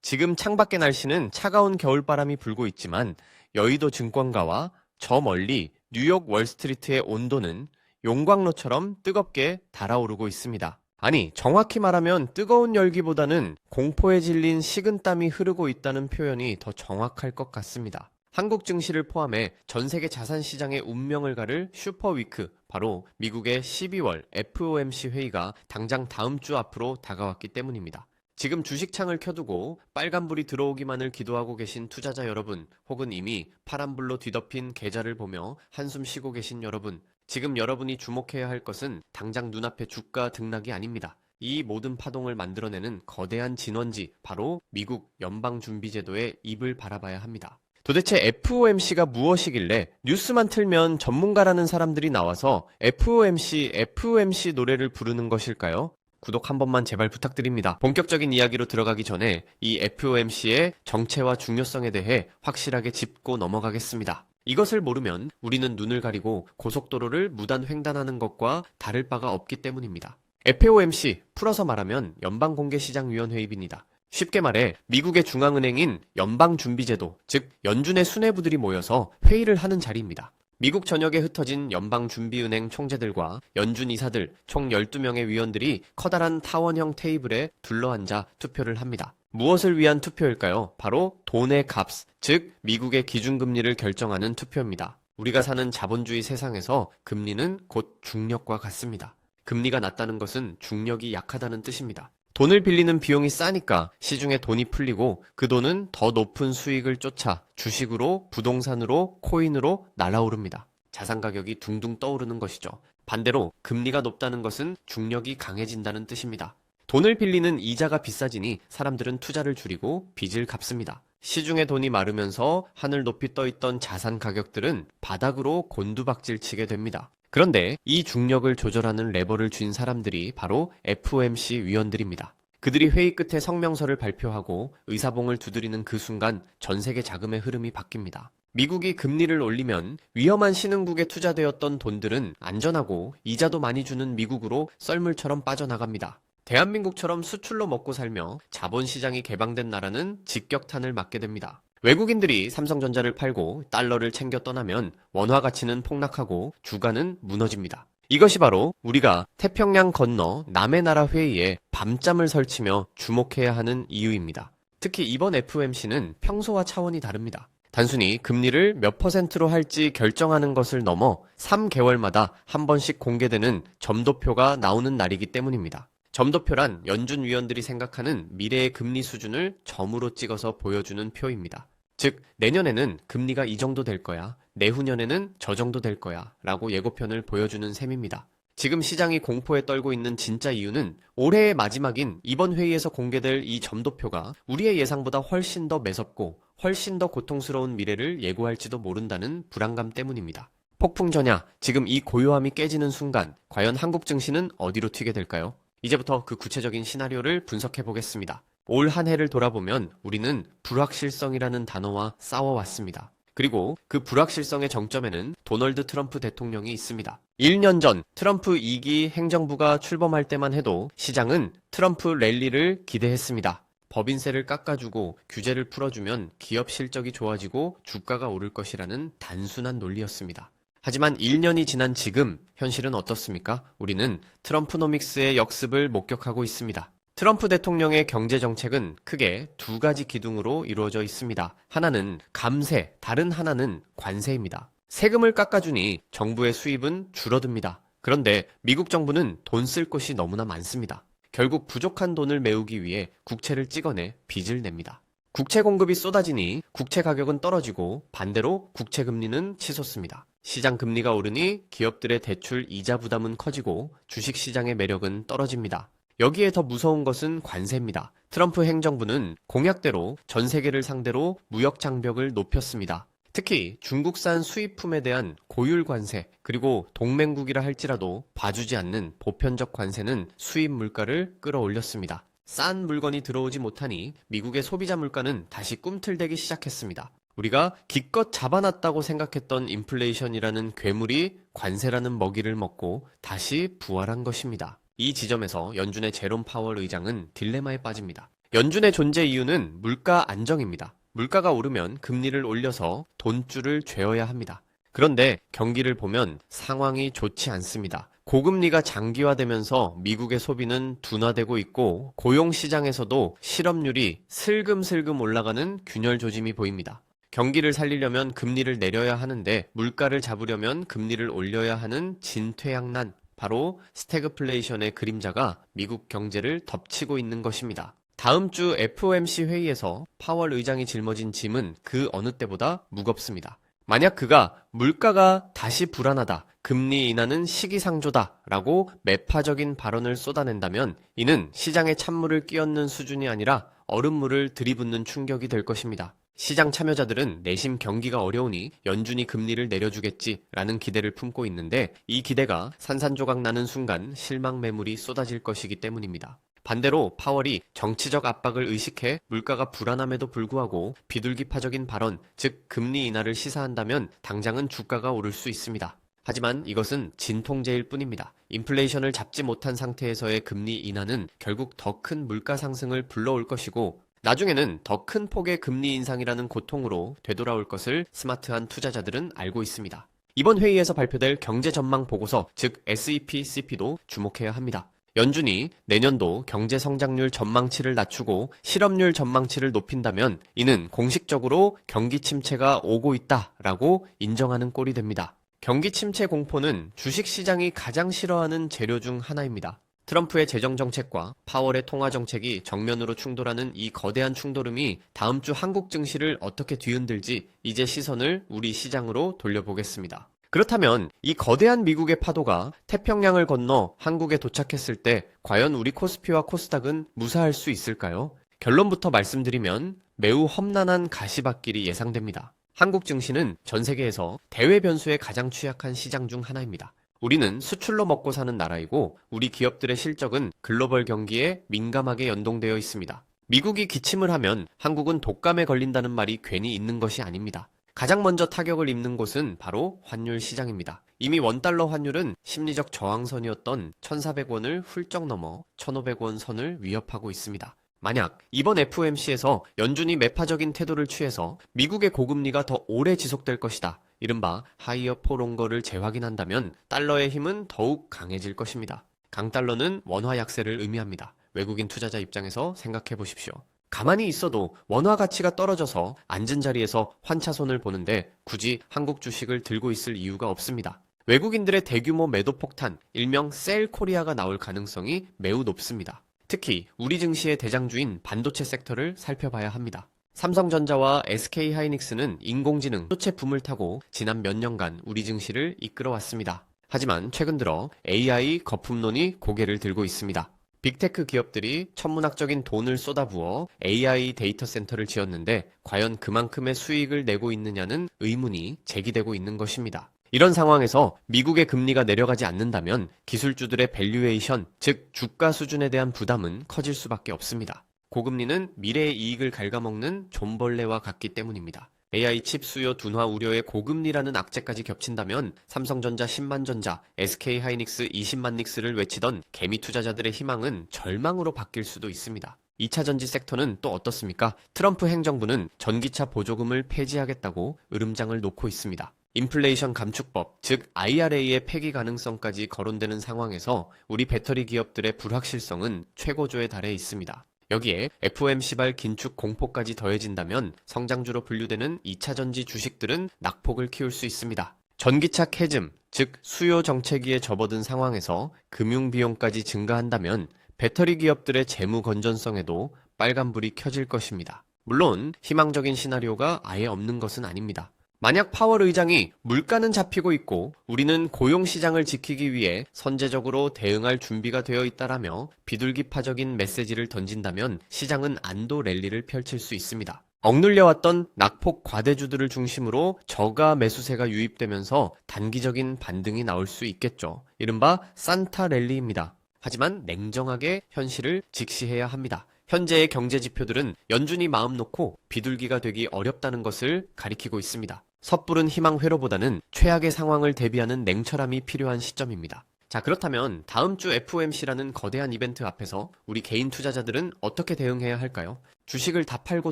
지금 창밖의 날씨는 차가운 겨울바람이 불고 있지만 여의도 증권가와 저 멀리 뉴욕 월스트리트의 온도는 용광로처럼 뜨겁게 달아오르고 있습니다. 아니, 정확히 말하면 뜨거운 열기보다는 공포에 질린 식은땀이 흐르고 있다는 표현이 더 정확할 것 같습니다. 한국 증시를 포함해 전 세계 자산시장의 운명을 가를 슈퍼위크, 바로 미국의 12월 FOMC 회의가 당장 다음 주 앞으로 다가왔기 때문입니다. 지금 주식창을 켜두고 빨간불이 들어오기만을 기도하고 계신 투자자 여러분, 혹은 이미 파란불로 뒤덮인 계좌를 보며 한숨 쉬고 계신 여러분, 지금 여러분이 주목해야 할 것은 당장 눈앞의 주가 등락이 아닙니다. 이 모든 파동을 만들어내는 거대한 진원지, 바로 미국 연방준비제도의 입을 바라봐야 합니다. 도대체 FOMC가 무엇이길래 뉴스만 틀면 전문가라는 사람들이 나와서 FOMC 노래를 부르는 것일까요? 구독 한 번만 제발 부탁드립니다. 본격적인 이야기로 들어가기 전에 이 FOMC의 정체와 중요성에 대해 확실하게 짚고 넘어가겠습니다. 이것을 모르면 우리는 눈을 가리고 고속도로를 무단 횡단하는 것과 다를 바가 없기 때문입니다. FOMC, 풀어서 말하면 연방공개시장위원회입니다. 쉽게 말해 미국의 중앙은행인 연방준비제도, 즉 연준의 수뇌부들이 모여서 회의를 하는 자리입니다. 미국 전역에 흩어진 연방준비은행 총재들과 연준 이사들 총 12명의 위원들이 커다란 타원형 테이블에 둘러앉아 투표를 합니다. 무엇을 위한 투표일까요? 바로 돈의 값, 즉 미국의 기준금리를 결정하는 투표입니다. 우리가 사는 자본주의 세상에서 금리는 곧 중력과 같습니다. 금리가 낮다는 것은 중력이 약하다는 뜻입니다. 돈을 빌리는 비용이 싸니까 시중에 돈이 풀리고 그 돈은 더 높은 수익을 쫓아 주식으로, 부동산으로, 코인으로 날아오릅니다. 자산 가격이 둥둥 떠오르는 것이죠. 반대로 금리가 높다는 것은 중력이 강해진다는 뜻입니다. 돈을 빌리는 이자가 비싸지니 사람들은 투자를 줄이고 빚을 갚습니다. 시중에 돈이 마르면서 하늘 높이 떠있던 자산 가격들은 바닥으로 곤두박질 치게 됩니다. 그런데 이 중력을 조절하는 레버를 쥔 사람들이 바로 FOMC 위원들입니다. 그들이 회의 끝에 성명서를 발표하고 의사봉을 두드리는 그 순간 전 세계 자금의 흐름이 바뀝니다. 미국이 금리를 올리면 위험한 신흥국에 투자되었던 돈들은 안전하고 이자도 많이 주는 미국으로 썰물처럼 빠져나갑니다. 대한민국처럼 수출로 먹고 살며 자본시장이 개방된 나라는 직격탄을 맞게 됩니다. 외국인들이 삼성전자를 팔고 달러를 챙겨 떠나면 원화 가치는 폭락하고 주가는 무너집니다. 이것이 바로 우리가 태평양 건너 남의 나라 회의에 밤잠을 설치며 주목해야 하는 이유입니다. 특히 이번 FOMC는 평소와 차원이 다릅니다. 단순히 금리를 몇 %로 할지 결정하는 것을 넘어 3개월마다 한 번씩 공개되는 점도표가 나오는 날이기 때문입니다. 점도표란 연준 위원들이 생각하는 미래의 금리 수준을 점으로 찍어서 보여주는 표입니다. 즉, 내년에는 금리가 이 정도 될 거야, 내후년에는 저 정도 될 거야 라고 예고편을 보여주는 셈입니다. 지금 시장이 공포에 떨고 있는 진짜 이유는 올해의 마지막인 이번 회의에서 공개될 이 점도표가 우리의 예상보다 훨씬 더 매섭고 훨씬 더 고통스러운 미래를 예고할지도 모른다는 불안감 때문입니다. 폭풍전야, 지금 이 고요함이 깨지는 순간 과연 한국 증시는 어디로 튀게 될까요? 이제부터 그 구체적인 시나리오를 분석해 보겠습니다. 올 한 해를 돌아보면 우리는 불확실성이라는 단어와 싸워왔습니다. 그리고 그 불확실성의 정점에는 도널드 트럼프 대통령이 있습니다. 1년 전 트럼프 2기 행정부가 출범할 때만 해도 시장은 트럼프 랠리를 기대했습니다. 법인세를 깎아주고 규제를 풀어주면 기업 실적이 좋아지고 주가가 오를 것이라는 단순한 논리였습니다. 하지만 1년이 지난 지금 현실은 어떻습니까? 우리는 트럼프노믹스의 역습을 목격하고 있습니다. 트럼프 대통령의 경제 정책은 크게 두 가지 기둥으로 이루어져 있습니다. 하나는 감세, 다른 하나는 관세입니다. 세금을 깎아주니 정부의 수입은 줄어듭니다. 그런데 미국 정부는 돈 쓸 곳이 너무나 많습니다. 결국 부족한 돈을 메우기 위해 국채를 찍어내 빚을 냅니다. 국채 공급이 쏟아지니 국채 가격은 떨어지고 반대로 국채 금리는 치솟습니다. 시장 금리가 오르니 기업들의 대출 이자 부담은 커지고 주식 시장의 매력은 떨어집니다. 여기에 더 무서운 것은 관세입니다. 트럼프 행정부는 공약대로 전 세계를 상대로 무역 장벽을 높였습니다. 특히 중국산 수입품에 대한 고율 관세, 그리고 동맹국이라 할지라도 봐주지 않는 보편적 관세는 수입 물가를 끌어올렸습니다. 싼 물건이 들어오지 못하니 미국의 소비자 물가는 다시 꿈틀대기 시작했습니다. 우리가 기껏 잡아놨다고 생각했던 인플레이션이라는 괴물이 관세라는 먹이를 먹고 다시 부활한 것입니다. 이 지점에서 연준의 제롬 파월 의장은 딜레마에 빠집니다. 연준의 존재 이유는 물가 안정입니다. 물가가 오르면 금리를 올려서 돈줄을 죄어야 합니다. 그런데 경기를 보면 상황이 좋지 않습니다. 고금리가 장기화되면서 미국의 소비는 둔화되고 있고 고용시장에서도 실업률이 슬금슬금 올라가는 균열 조짐이 보입니다. 경기를 살리려면 금리를 내려야 하는데 물가를 잡으려면 금리를 올려야 하는 진퇴양난, 바로 스태그플레이션의 그림자가 미국 경제를 덮치고 있는 것입니다. 다음 주 FOMC 회의에서 파월 의장이 짊어진 짐은 그 어느 때보다 무겁습니다. 만약 그가 물가가 다시 불안하다, 금리 인하는 시기상조다 라고 매파적인 발언을 쏟아낸다면 이는 시장에 찬물을 끼얹는 수준이 아니라 얼음물을 들이붓는 충격이 될 것입니다. 시장 참여자들은 내심 경기가 어려우니 연준이 금리를 내려주겠지라는 기대를 품고 있는데 이 기대가 산산조각 나는 순간 실망 매물이 쏟아질 것이기 때문입니다. 반대로 파월이 정치적 압박을 의식해 물가가 불안함에도 불구하고 비둘기파적인 발언, 즉 금리 인하를 시사한다면 당장은 주가가 오를 수 있습니다. 하지만 이것은 진통제일 뿐입니다. 인플레이션을 잡지 못한 상태에서의 금리 인하는 결국 더 큰 물가 상승을 불러올 것이고 나중에는 더 큰 폭의 금리 인상이라는 고통으로 되돌아올 것을 스마트한 투자자들은 알고 있습니다. 이번 회의에서 발표될 경제 전망 보고서, 즉 SEP-CP도 주목해야 합니다. 연준이 내년도 경제 성장률 전망치를 낮추고 실업률 전망치를 높인다면 이는 공식적으로 경기 침체가 오고 있다라고 인정하는 꼴이 됩니다. 경기 침체 공포는 주식시장이 가장 싫어하는 재료 중 하나입니다. 트럼프의 재정정책과 파월의 통화정책이 정면으로 충돌하는 이 거대한 충돌음이 다음 주 한국 증시를 어떻게 뒤흔들지 이제 시선을 우리 시장으로 돌려보겠습니다. 그렇다면 이 거대한 미국의 파도가 태평양을 건너 한국에 도착했을 때 과연 우리 코스피와 코스닥은 무사할 수 있을까요? 결론부터 말씀드리면 매우 험난한 가시밭길이 예상됩니다. 한국 증시는 전 세계에서 대외 변수에 가장 취약한 시장 중 하나입니다. 우리는 수출로 먹고 사는 나라이고 우리 기업들의 실적은 글로벌 경기에 민감하게 연동되어 있습니다. 미국이 기침을 하면 한국은 독감에 걸린다는 말이 괜히 있는 것이 아닙니다. 가장 먼저 타격을 입는 곳은 바로 환율 시장입니다. 이미 원달러 환율은 심리적 저항선이었던 1,400원을 훌쩍 넘어 1,500원 선을 위협하고 있습니다. 만약 이번 FOMC에서 연준이 매파적인 태도를 취해서 미국의 고금리가 더 오래 지속될 것이다, 이른바 하이어 포 롱거를 재확인한다면 달러의 힘은 더욱 강해질 것입니다. 강달러는 원화 약세를 의미합니다. 외국인 투자자 입장에서 생각해 보십시오. 가만히 있어도 원화 가치가 떨어져서 앉은 자리에서 환차손을 보는데 굳이 한국 주식을 들고 있을 이유가 없습니다. 외국인들의 대규모 매도 폭탄, 일명 셀 코리아가 나올 가능성이 매우 높습니다. 특히 우리 증시의 대장주인 반도체 섹터를 살펴봐야 합니다. 삼성전자와 SK하이닉스는 인공지능, 반도체 붐을 타고 지난 몇 년간 우리 증시를 이끌어왔습니다. 하지만 최근 들어 AI 거품론이 고개를 들고 있습니다. 빅테크 기업들이 천문학적인 돈을 쏟아부어 AI 데이터 센터를 지었는데 과연 그만큼의 수익을 내고 있느냐는 의문이 제기되고 있는 것입니다. 이런 상황에서 미국의 금리가 내려가지 않는다면 기술주들의 밸류에이션, 즉 주가 수준에 대한 부담은 커질 수밖에 없습니다. 고금리는 미래의 이익을 갉아먹는 존벌레와 같기 때문입니다. AI 칩 수요 둔화 우려의 고금리라는 악재까지 겹친다면 삼성전자 10만 전자, SK하이닉스 20만 닉스를 외치던 개미 투자자들의 희망은 절망으로 바뀔 수도 있습니다. 2차 전지 섹터는 또 어떻습니까? 트럼프 행정부는 전기차 보조금을 폐지하겠다고 으름장을 놓고 있습니다. 인플레이션 감축법, 즉 IRA의 폐기 가능성까지 거론되는 상황에서 우리 배터리 기업들의 불확실성은 최고조에 달해 있습니다. 여기에 FOMC발 긴축 공포까지 더해진다면 성장주로 분류되는 2차 전지 주식들은 낙폭을 키울 수 있습니다. 전기차 캐즘, 즉 수요 정체기에 접어든 상황에서 금융비용까지 증가한다면 배터리 기업들의 재무 건전성에도 빨간불이 켜질 것입니다. 물론 희망적인 시나리오가 아예 없는 것은 아닙니다. 만약 파월 의장이 물가는 잡히고 있고 우리는 고용시장을 지키기 위해 선제적으로 대응할 준비가 되어 있다라며 비둘기파적인 메시지를 던진다면 시장은 안도 랠리를 펼칠 수 있습니다. 억눌려왔던 낙폭 과대주들을 중심으로 저가 매수세가 유입되면서 단기적인 반등이 나올 수 있겠죠. 이른바 산타 랠리입니다. 하지만 냉정하게 현실을 직시해야 합니다. 현재의 경제 지표들은 연준이 마음 놓고 비둘기가 되기 어렵다는 것을 가리키고 있습니다. 섣부른 희망 회로보다는 최악의 상황을 대비하는 냉철함이 필요한 시점입니다. 자, 그렇다면 다음 주 FOMC라는 거대한 이벤트 앞에서 우리 개인 투자자들은 어떻게 대응해야 할까요? 주식을 다 팔고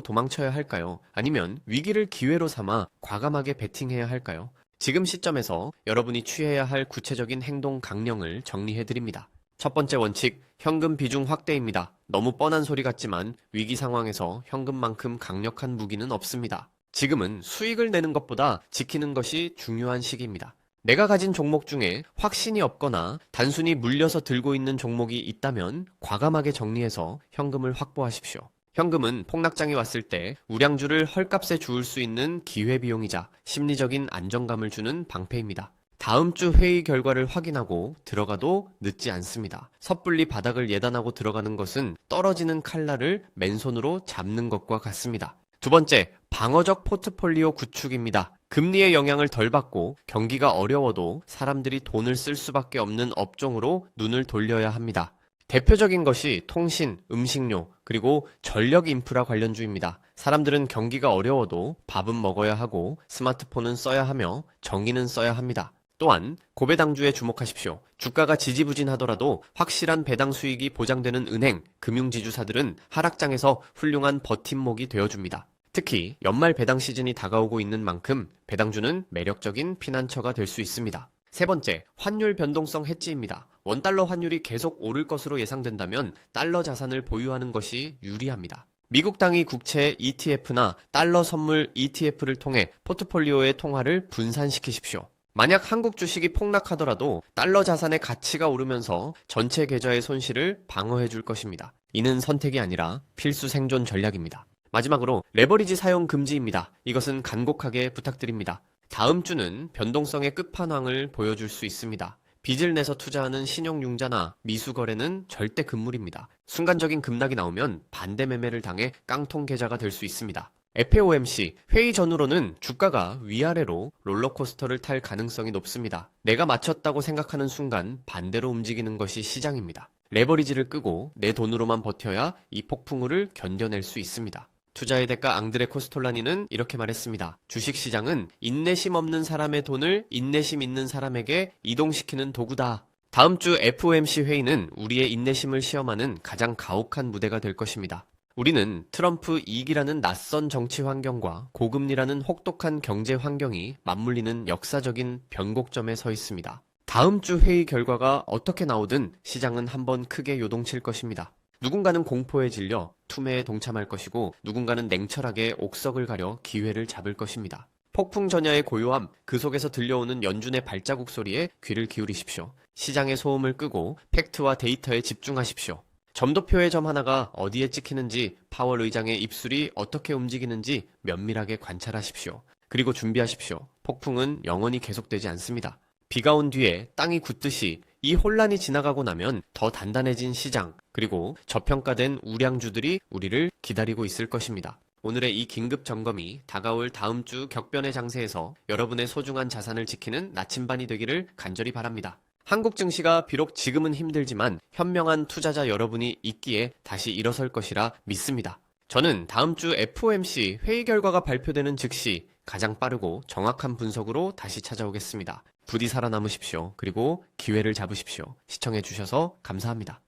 도망쳐야 할까요? 아니면 위기를 기회로 삼아 과감하게 베팅해야 할까요? 지금 시점에서 여러분이 취해야 할 구체적인 행동 강령을 정리해 드립니다. 첫 번째 원칙, 현금 비중 확대입니다. 너무 뻔한 소리 같지만 위기 상황에서 현금만큼 강력한 무기는 없습니다. 지금은 수익을 내는 것보다 지키는 것이 중요한 시기입니다. 내가 가진 종목 중에 확신이 없거나 단순히 물려서 들고 있는 종목이 있다면 과감하게 정리해서 현금을 확보하십시오. 현금은 폭락장이 왔을 때 우량주를 헐값에 주울 수 있는 기회비용이자 심리적인 안정감을 주는 방패입니다. 다음 주 회의 결과를 확인하고 들어가도 늦지 않습니다. 섣불리 바닥을 예단하고 들어가는 것은 떨어지는 칼날을 맨손으로 잡는 것과 같습니다. 두 번째, 방어적 포트폴리오 구축입니다. 금리의 영향을 덜 받고 경기가 어려워도 사람들이 돈을 쓸 수밖에 없는 업종으로 눈을 돌려야 합니다. 대표적인 것이 통신, 음식료, 그리고 전력 인프라 관련주입니다. 사람들은 경기가 어려워도 밥은 먹어야 하고 스마트폰은 써야 하며 전기는 써야 합니다. 또한 고배당주에 주목하십시오. 주가가 지지부진하더라도 확실한 배당 수익이 보장되는 은행, 금융지주사들은 하락장에서 훌륭한 버팀목이 되어줍니다. 특히 연말 배당 시즌이 다가오고 있는 만큼 배당주는 매력적인 피난처가 될 수 있습니다. 세 번째, 환율 변동성 해지입니다. 원달러 환율이 계속 오를 것으로 예상된다면 달러 자산을 보유하는 것이 유리합니다. 미국 당위 국채 ETF나 달러 선물 ETF를 통해 포트폴리오의 통화를 분산시키십시오. 만약 한국 주식이 폭락하더라도 달러 자산의 가치가 오르면서 전체 계좌의 손실을 방어해 줄 것입니다. 이는 선택이 아니라 필수 생존 전략입니다. 마지막으로 레버리지 사용 금지입니다. 이것은 간곡하게 부탁드립니다. 다음 주는 변동성의 끝판왕을 보여줄 수 있습니다. 빚을 내서 투자하는 신용융자나 미수거래는 절대 금물입니다. 순간적인 급락이 나오면 반대 매매를 당해 깡통 계좌가 될 수 있습니다. FOMC 회의 전후로는 주가가 위아래로 롤러코스터를 탈 가능성이 높습니다. 내가 맞췄다고 생각하는 순간 반대로 움직이는 것이 시장입니다. 레버리지를 끄고 내 돈으로만 버텨야 이 폭풍우를 견뎌낼 수 있습니다. 투자의 대가 앙드레 코스톨라니는 이렇게 말했습니다. 주식시장은 인내심 없는 사람의 돈을 인내심 있는 사람에게 이동시키는 도구다. 다음 주 FOMC 회의는 우리의 인내심을 시험하는 가장 가혹한 무대가 될 것입니다. 우리는 트럼프 2기라는 낯선 정치 환경과 고금리라는 혹독한 경제 환경이 맞물리는 역사적인 변곡점에 서 있습니다. 다음 주 회의 결과가 어떻게 나오든 시장은 한번 크게 요동칠 것입니다. 누군가는 공포에 질려 투매에 동참할 것이고 누군가는 냉철하게 옥석을 가려 기회를 잡을 것입니다. 폭풍 전야의 고요함, 그 속에서 들려오는 연준의 발자국 소리에 귀를 기울이십시오. 시장의 소음을 끄고 팩트와 데이터에 집중하십시오. 점도표의 점 하나가 어디에 찍히는지, 파월 의장의 입술이 어떻게 움직이는지 면밀하게 관찰하십시오. 그리고 준비하십시오. 폭풍은 영원히 계속되지 않습니다. 비가 온 뒤에 땅이 굳듯이 이 혼란이 지나가고 나면 더 단단해진 시장, 그리고 저평가된 우량주들이 우리를 기다리고 있을 것입니다. 오늘의 이 긴급 점검이 다가올 다음 주 격변의 장세에서 여러분의 소중한 자산을 지키는 나침반이 되기를 간절히 바랍니다. 한국 증시가 비록 지금은 힘들지만 현명한 투자자 여러분이 있기에 다시 일어설 것이라 믿습니다. 저는 다음 주 FOMC 회의 결과가 발표되는 즉시 가장 빠르고 정확한 분석으로 다시 찾아오겠습니다. 부디 살아남으십시오. 그리고 기회를 잡으십시오. 시청해주셔서 감사합니다.